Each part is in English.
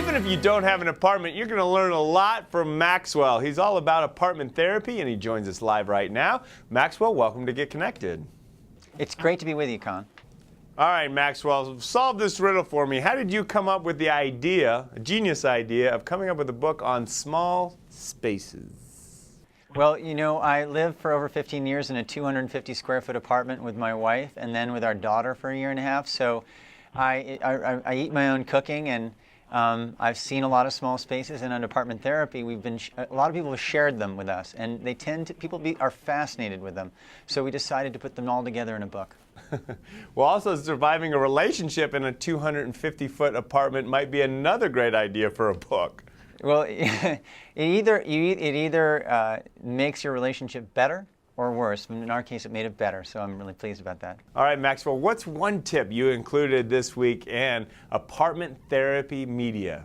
Even if you don't have an apartment, you're going to learn a lot from Maxwell. He's all about apartment therapy, and he joins us live right now. Maxwell, welcome to Get Connected. It's great to be with you, Con. All right, Maxwell, solve this riddle for me. How did you come up with the idea, a genius idea, of coming up with a book on small spaces? Well, you know, I lived for over 15 years in a 250 square foot apartment with my wife and then with our daughter for a year and a half. So I eat my own cooking, and I've seen a lot of small spaces, and on apartment therapy, a lot of people have shared them with us, and they are fascinated with them. So we decided to put them all together in a book. Well, also surviving a relationship in a 250-foot apartment might be another great idea for a book. Well, it either makes your relationship better or worse. In our case, it made it better, so I'm really pleased about that. All right, Maxwell, what's one tip you included this week in apartment therapy media?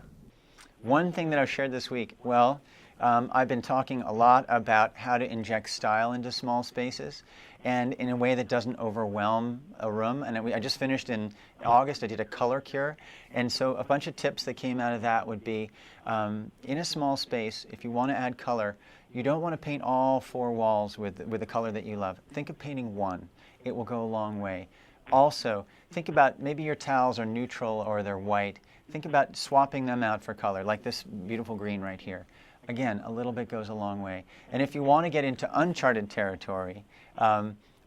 One thing that I've shared this week, well, I've been talking a lot about how to inject style into small spaces and in a way that doesn't overwhelm a room. And I just finished in August, I did a color cure. And so a bunch of tips that came out of that would be, in a small space, if you want to add color, you don't want to paint all four walls with the color that you love. Think of painting one. It will go a long way. Also, think about maybe your towels are neutral or they're white. Think about swapping them out for color, like this beautiful green right here. Again, a little bit goes a long way. And if you want to get into uncharted territory,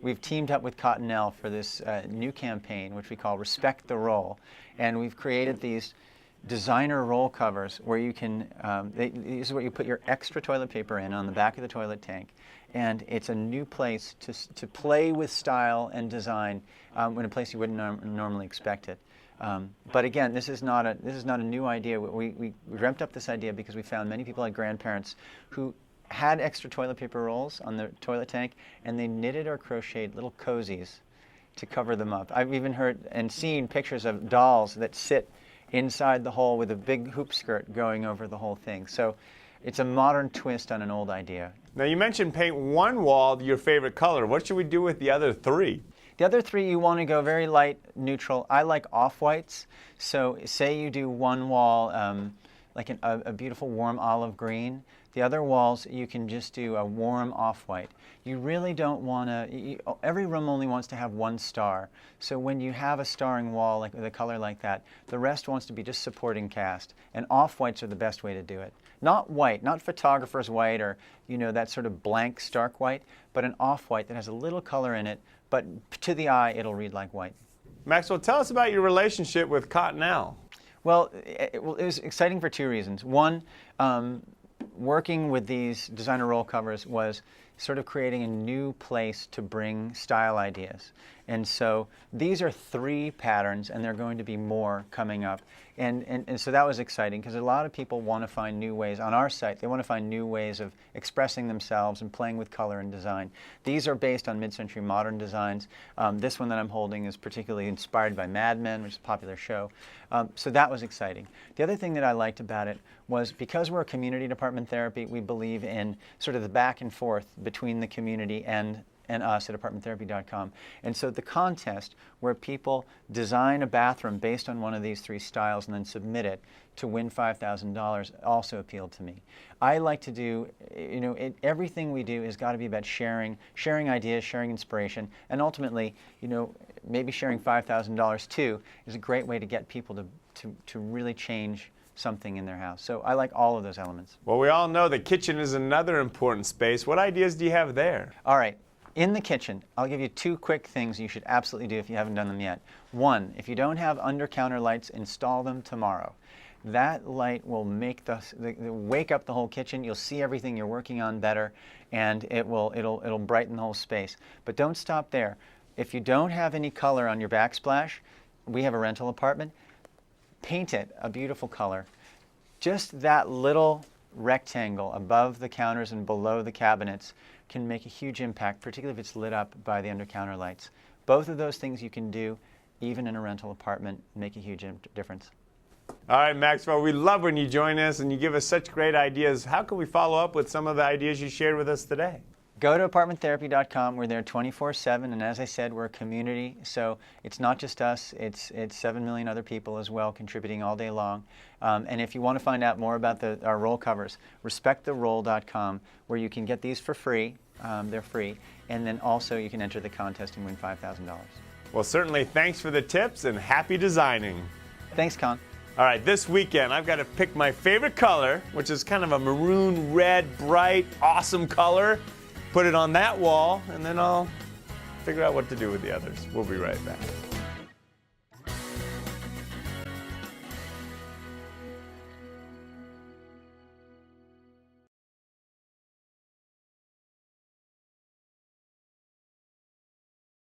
we've teamed up with Cottonelle for this new campaign, which we call Respect the Roll. And we've created these designer roll covers where you can, this is where you put your extra toilet paper in on the back of the toilet tank. And it's a new place to play with style and design in a place you wouldn't normally expect it. But again, this is not a new idea. We dreamt up this idea because we found many people had grandparents who had extra toilet paper rolls on their toilet tank, and they knitted or crocheted little cozies to cover them up. I've even heard and seen pictures of dolls that sit inside the hole with a big hoop skirt going over the whole thing. So it's a modern twist on an old idea. Now, you mentioned paint one wall your favorite color. What should we do with the other three? The other three, you want to go very light, neutral. I like off-whites. So say you do one wall like a beautiful warm olive green. The other walls, you can just do a warm off-white. You really don't want to, every room only wants to have one star. So when you have a starring wall like with a color like that, the rest wants to be just supporting cast. And off-whites are the best way to do it. Not white, not photographer's white or, you know, that sort of blank stark white, but an off-white that has a little color in it, but to the eye, it'll read like white. Maxwell, tell us about your relationship with Cottonelle. Well, it was exciting for two reasons. One, working with these designer roll covers was sort of creating a new place to bring style ideas. And so these are three patterns, and there are going to be more coming up. And so that was exciting because a lot of people want to find new ways. On our site, they want to find new ways of expressing themselves and playing with color and design. These are based on mid-century modern designs. This one that I'm holding is particularly inspired by Mad Men, which is a popular show. So that was exciting. The other thing that I liked about it was because we're a community department therapy, we believe in sort of the back and forth between the community and us at apartmenttherapy.com. And so the contest where people design a bathroom based on one of these three styles and then submit it to win $5,000 also appealed to me. I like to do, you know, everything we do has got to be about sharing ideas, sharing inspiration, and ultimately, you know, maybe sharing $5,000 too is a great way to get people to really change something in their house. So I like all of those elements. Well, we all know the kitchen is another important space. What ideas do you have there? All right. In the kitchen, I'll give you two quick things you should absolutely do if you haven't done them yet. One, if you don't have under-counter lights, install them tomorrow. That light will make wake up the whole kitchen. You'll see everything you're working on better, and it'll brighten the whole space. But don't stop there. If you don't have any color on your backsplash, we have a rental apartment, paint it a beautiful color. Just that little rectangle above the counters and below the cabinets can make a huge impact, particularly if it's lit up by the under-counter lights. Both of those things you can do, even in a rental apartment, make a huge difference. All right, Maxwell, we love when you join us and you give us such great ideas. How can we follow up with some of the ideas you shared with us today? Go to apartmenttherapy.com. We're there 24/7, and as I said, we're a community. So it's not just us; it's 7 million other people as well, contributing all day long. And if you want to find out more about our roll covers, respecttheroll.com, where you can get these for free. They're free, and then also you can enter the contest and win $5,000. Well, certainly thanks for the tips and happy designing. Thanks, Con. All right, this weekend I've got to pick my favorite color, which is kind of a maroon red, bright, awesome color. Put it on that wall, and then I'll figure out what to do with the others. We'll be right back.